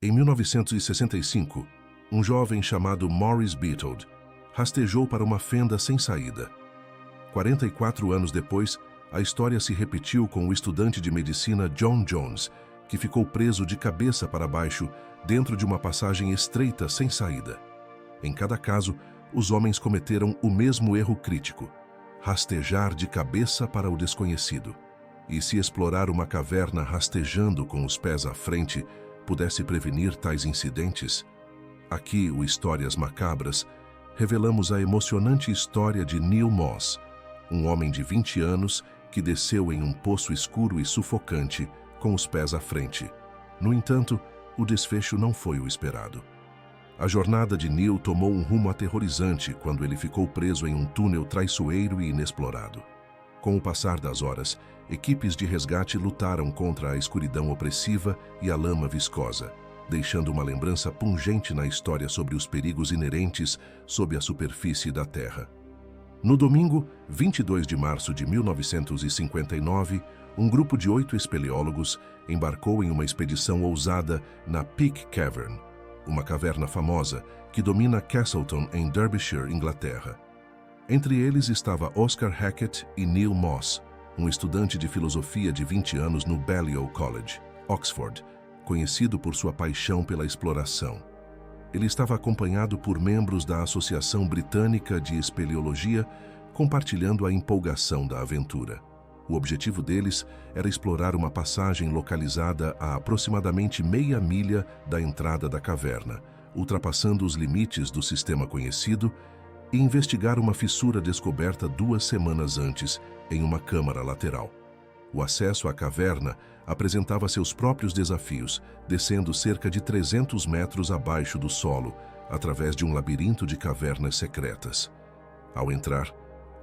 Em 1965, um jovem chamado Maurice Beatold rastejou para uma fenda sem saída. 44 anos depois, a história se repetiu com o estudante de medicina John Jones, que ficou preso de cabeça para baixo dentro de uma passagem estreita sem saída. Em cada caso, os homens cometeram o mesmo erro crítico: rastejar de cabeça para o desconhecido. E se explorar uma caverna rastejando com os pés à frente pudesse prevenir tais incidentes? Aqui, o Histórias Macabras, revelamos a emocionante história de Neil Moss, um homem de 20 anos que desceu em um poço escuro e sufocante com os pés à frente. No entanto, o desfecho não foi o esperado. A jornada de Neil tomou um rumo aterrorizante quando ele ficou preso em um túnel traiçoeiro e inexplorado. Com o passar das horas, equipes de resgate lutaram contra a escuridão opressiva e a lama viscosa, deixando uma lembrança pungente na história sobre os perigos inerentes sob a superfície da Terra. No domingo, 22 de março de 1959, um grupo de 8 espeleólogos embarcou em uma expedição ousada na Peak Cavern, uma caverna famosa que domina Castleton, em Derbyshire, Inglaterra. Entre eles estava Oscar Hackett e Neil Moss, um estudante de filosofia de 20 anos no Balliol College, Oxford, conhecido por sua paixão pela exploração. Ele estava acompanhado por membros da Associação Britânica de Espeleologia, compartilhando a empolgação da aventura. O objetivo deles era explorar uma passagem localizada a aproximadamente meia milha da entrada da caverna, ultrapassando os limites do sistema conhecido, e investigar uma fissura descoberta 2 semanas antes em uma câmara lateral. O acesso à caverna apresentava seus próprios desafios, descendo cerca de 300 metros abaixo do solo, através de um labirinto de cavernas secretas. Ao entrar,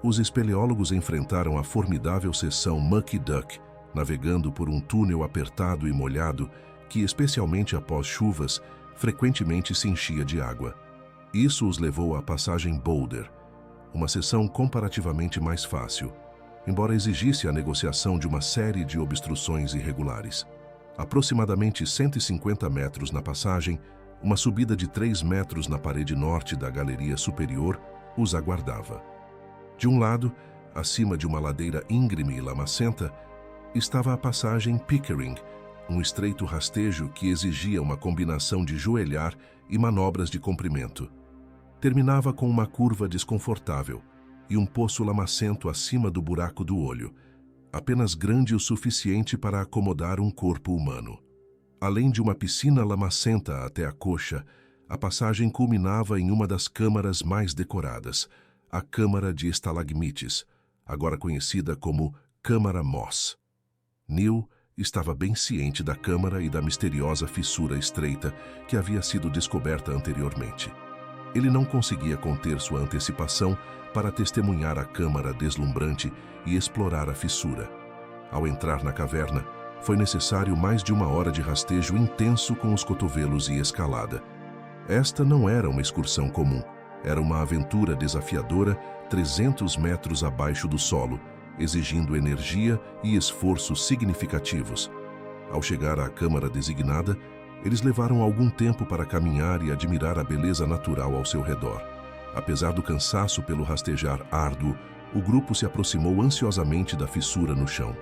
os espeleólogos enfrentaram a formidável seção Mucky Duck, navegando por um túnel apertado e molhado que, especialmente após chuvas, frequentemente se enchia de água. Isso os levou à passagem Boulder, uma seção comparativamente mais fácil, embora exigisse a negociação de uma série de obstruções irregulares. Aproximadamente 150 metros na passagem, uma subida de 3 metros na parede norte da galeria superior os aguardava. De um lado, acima de uma ladeira íngreme e lamacenta, estava a passagem Pickering, um estreito rastejo que exigia uma combinação de joelhar e manobras de comprimento. Terminava com uma curva desconfortável e um poço lamacento acima do buraco do olho, apenas grande o suficiente para acomodar um corpo humano. Além de uma piscina lamacenta até a coxa, a passagem culminava em uma das câmaras mais decoradas, a Câmara de Estalagmites, agora conhecida como Câmara Moss. Neil estava bem ciente da câmara e da misteriosa fissura estreita que havia sido descoberta anteriormente. Ele não conseguia conter sua antecipação para testemunhar a câmara deslumbrante e explorar a fissura. Ao entrar na caverna, foi necessário mais de 1 hora de rastejo intenso com os cotovelos e escalada. Esta não era uma excursão comum, era uma aventura desafiadora 300 metros abaixo do solo, exigindo energia e esforços significativos. Ao chegar à câmara designada, eles levaram algum tempo para caminhar e admirar a beleza natural ao seu redor. Apesar do cansaço pelo rastejar árduo, o grupo se aproximou ansiosamente da fissura no chão.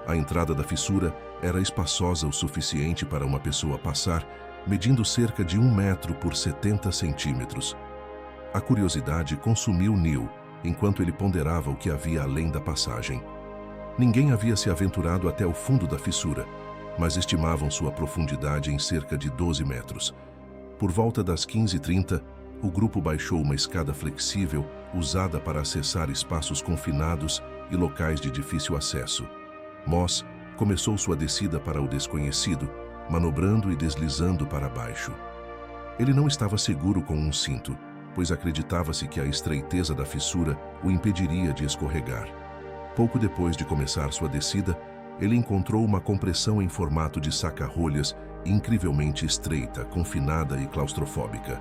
A entrada da fissura era espaçosa o suficiente para uma pessoa passar, medindo cerca de 1 metro por 70 centímetros. A curiosidade consumiu Neil enquanto ele ponderava o que havia além da passagem. Ninguém havia se aventurado até o fundo da fissura, mas estimavam sua profundidade em cerca de 12 metros. Por volta das 15h30, o grupo baixou uma escada flexível usada para acessar espaços confinados e locais de difícil acesso. Moss começou sua descida para o desconhecido, manobrando e deslizando para baixo. Ele não estava seguro com um cinto, pois acreditava-se que a estreiteza da fissura o impediria de escorregar. Pouco depois de começar sua descida, ele encontrou uma compressão em formato de saca-rolhas incrivelmente estreita, confinada e claustrofóbica.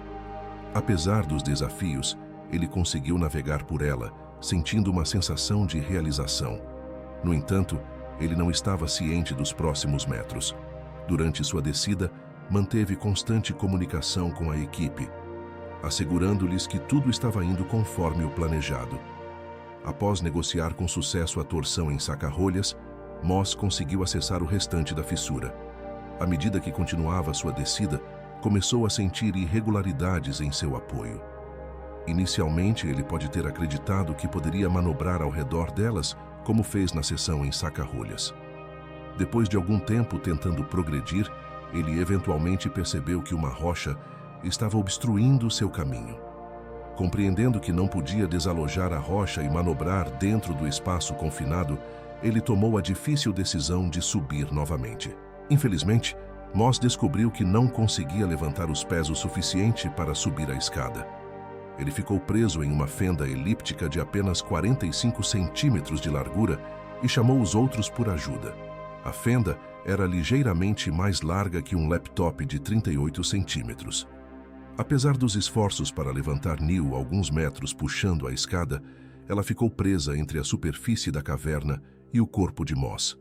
Apesar dos desafios, ele conseguiu navegar por ela, sentindo uma sensação de realização. No entanto, ele não estava ciente dos próximos metros. Durante sua descida, manteve constante comunicação com a equipe, assegurando-lhes que tudo estava indo conforme o planejado. Após negociar com sucesso a torção em saca-rolhas, Moss conseguiu acessar o restante da fissura. À medida que continuava sua descida, começou a sentir irregularidades em seu apoio. Inicialmente, ele pode ter acreditado que poderia manobrar ao redor delas, como fez na seção em saca-rolhas. Depois de algum tempo tentando progredir, ele eventualmente percebeu que uma rocha estava obstruindo seu caminho. Compreendendo que não podia desalojar a rocha e manobrar dentro do espaço confinado, ele tomou a difícil decisão de subir novamente. Infelizmente, Moss descobriu que não conseguia levantar os pés o suficiente para subir a escada. Ele ficou preso em uma fenda elíptica de apenas 45 centímetros de largura e chamou os outros por ajuda. A fenda era ligeiramente mais larga que um laptop de 38 centímetros. Apesar dos esforços para levantar Neil alguns metros puxando a escada, ela ficou presa entre a superfície da caverna e o corpo de Moss.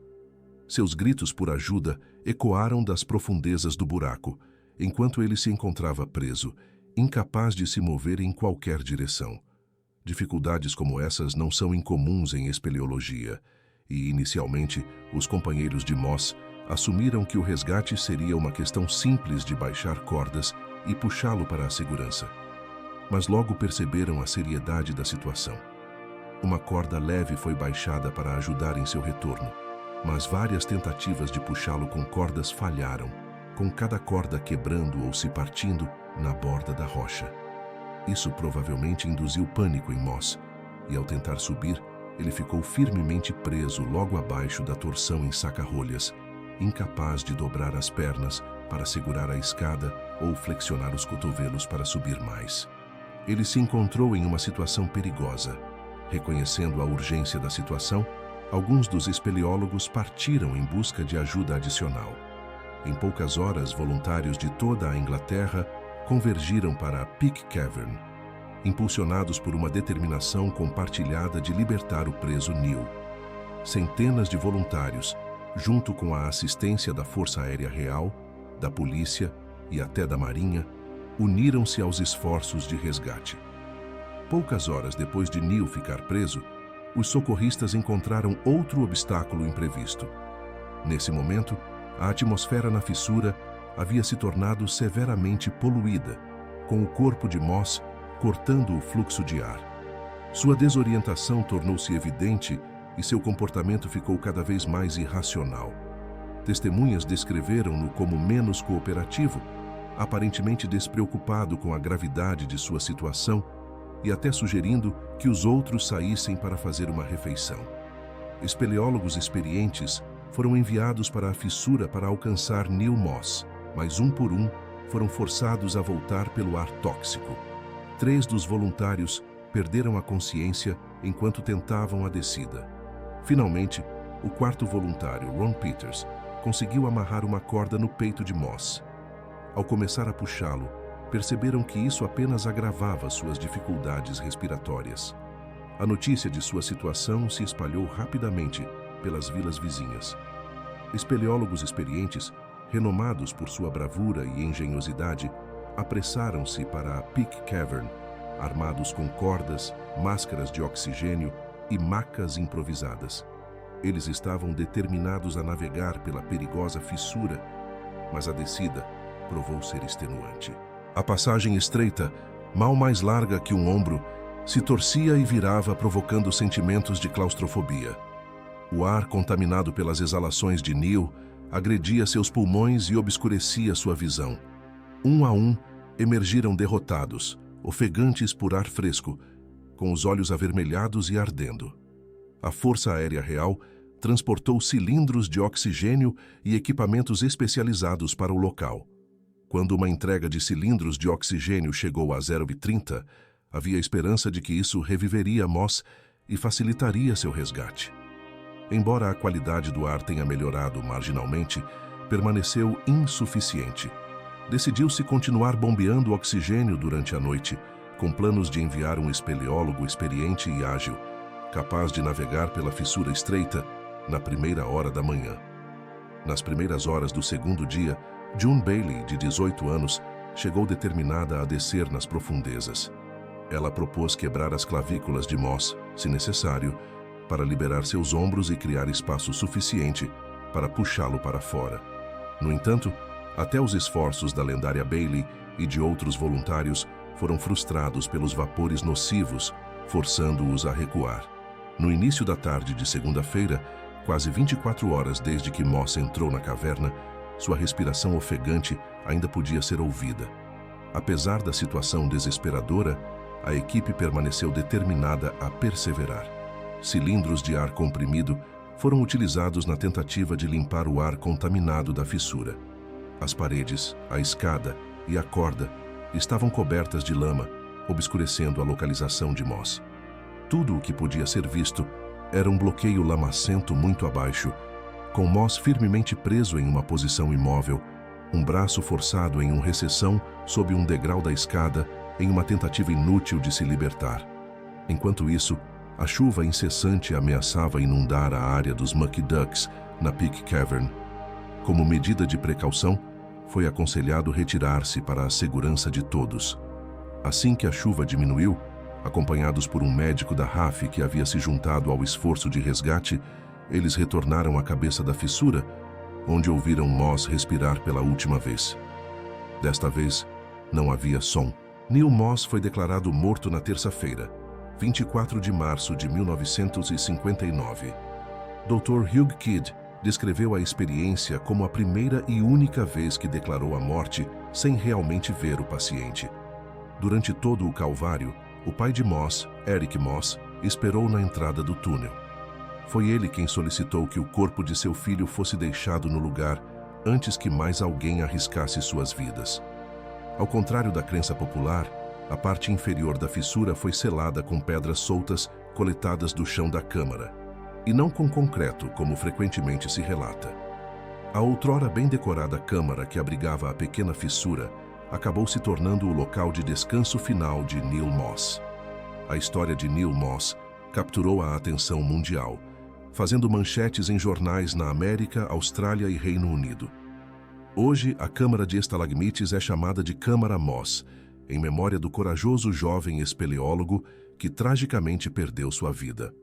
Seus gritos por ajuda ecoaram das profundezas do buraco, enquanto ele se encontrava preso, incapaz de se mover em qualquer direção. Dificuldades como essas não são incomuns em espeleologia, e inicialmente os companheiros de Moss assumiram que o resgate seria uma questão simples de baixar cordas e puxá-lo para a segurança. Mas logo perceberam a seriedade da situação. Uma corda leve foi baixada para ajudar em seu retorno, mas várias tentativas de puxá-lo com cordas falharam, com cada corda quebrando ou se partindo na borda da rocha. Isso provavelmente induziu pânico em Moss, e ao tentar subir, ele ficou firmemente preso logo abaixo da torção em saca-rolhas, incapaz de dobrar as pernas para segurar a escada ou flexionar os cotovelos para subir mais. Ele se encontrou em uma situação perigosa. Reconhecendo a urgência da situação, alguns dos espeleólogos partiram em busca de ajuda adicional. Em poucas horas, voluntários de toda a Inglaterra convergiram para a Peak Cavern, impulsionados por uma determinação compartilhada de libertar o preso Neil. Centenas de voluntários, junto com a assistência da Força Aérea Real, da Polícia e até da Marinha, uniram-se aos esforços de resgate. Poucas horas depois de Neil ficar preso, os socorristas encontraram outro obstáculo imprevisto. Nesse momento, a atmosfera na fissura havia se tornado severamente poluída, com o corpo de Moss cortando o fluxo de ar. Sua desorientação tornou-se evidente e seu comportamento ficou cada vez mais irracional. Testemunhas descreveram-no como menos cooperativo, aparentemente despreocupado com a gravidade de sua situação e até sugerindo que os outros saíssem para fazer uma refeição. Espeleólogos experientes foram enviados para a fissura para alcançar Neil Moss, mas um por um foram forçados a voltar pelo ar tóxico. 3 dos voluntários perderam a consciência enquanto tentavam a descida. Finalmente, o 4º voluntário, Ron Peters, conseguiu amarrar uma corda no peito de Moss. Ao começar a puxá-lo, perceberam que isso apenas agravava suas dificuldades respiratórias. A notícia de sua situação se espalhou rapidamente pelas vilas vizinhas. Espeleólogos experientes, renomados por sua bravura e engenhosidade, apressaram-se para a Peak Cavern, armados com cordas, máscaras de oxigênio e macas improvisadas. Eles estavam determinados a navegar pela perigosa fissura, mas a descida provou ser extenuante. A passagem estreita, mal mais larga que um ombro, se torcia e virava, provocando sentimentos de claustrofobia. O ar, contaminado pelas exalações de Neil, agredia seus pulmões e obscurecia sua visão. Um a um, emergiram derrotados, ofegantes por ar fresco, com os olhos avermelhados e ardendo. A Força Aérea Real transportou cilindros de oxigênio e equipamentos especializados para o local. Quando uma entrega de cilindros de oxigênio chegou a 0,30, havia esperança de que isso reviveria Moss e facilitaria seu resgate. Embora a qualidade do ar tenha melhorado marginalmente, permaneceu insuficiente. Decidiu-se continuar bombeando oxigênio durante a noite, com planos de enviar um espeleólogo experiente e ágil, capaz de navegar pela fissura estreita na primeira hora da manhã. Nas primeiras horas do segundo dia, June Bailey, de 18 anos, chegou determinada a descer nas profundezas. Ela propôs quebrar as clavículas de Moss, se necessário, para liberar seus ombros e criar espaço suficiente para puxá-lo para fora. No entanto, até os esforços da lendária Bailey e de outros voluntários foram frustrados pelos vapores nocivos, forçando-os a recuar. No início da tarde de segunda-feira, quase 24 horas desde que Moss entrou na caverna, sua respiração ofegante ainda podia ser ouvida. Apesar da situação desesperadora, a equipe permaneceu determinada a perseverar. Cilindros de ar comprimido foram utilizados na tentativa de limpar o ar contaminado da fissura. As paredes, a escada e a corda estavam cobertas de lama, obscurecendo a localização de Moss. Tudo o que podia ser visto era um bloqueio lamacento muito abaixo, com Moss firmemente preso em uma posição imóvel, um braço forçado em uma recessão sob um degrau da escada em uma tentativa inútil de se libertar. Enquanto isso, a chuva incessante ameaçava inundar a área dos Mucky Ducks na Peak Cavern. Como medida de precaução, foi aconselhado retirar-se para a segurança de todos. Assim que a chuva diminuiu, acompanhados por um médico da RAF que havia se juntado ao esforço de resgate, eles retornaram à cabeça da fissura, onde ouviram Moss respirar pela última vez. Desta vez, não havia som. Neil Moss foi declarado morto na terça-feira, 24 de março de 1959. Dr. Hugh Kidd descreveu a experiência como a primeira e única vez que declarou a morte sem realmente ver o paciente. Durante todo o calvário, o pai de Moss, Eric Moss, esperou na entrada do túnel. Foi ele quem solicitou que o corpo de seu filho fosse deixado no lugar antes que mais alguém arriscasse suas vidas. Ao contrário da crença popular, a parte inferior da fissura foi selada com pedras soltas coletadas do chão da câmara, e não com concreto, como frequentemente se relata. A outrora bem decorada câmara que abrigava a pequena fissura acabou se tornando o local de descanso final de Neil Moss. A história de Neil Moss capturou a atenção mundial, fazendo manchetes em jornais na América, Austrália e Reino Unido. Hoje, a Câmara de Estalagmites é chamada de Câmara Moss, em memória do corajoso jovem espeleólogo que tragicamente perdeu sua vida.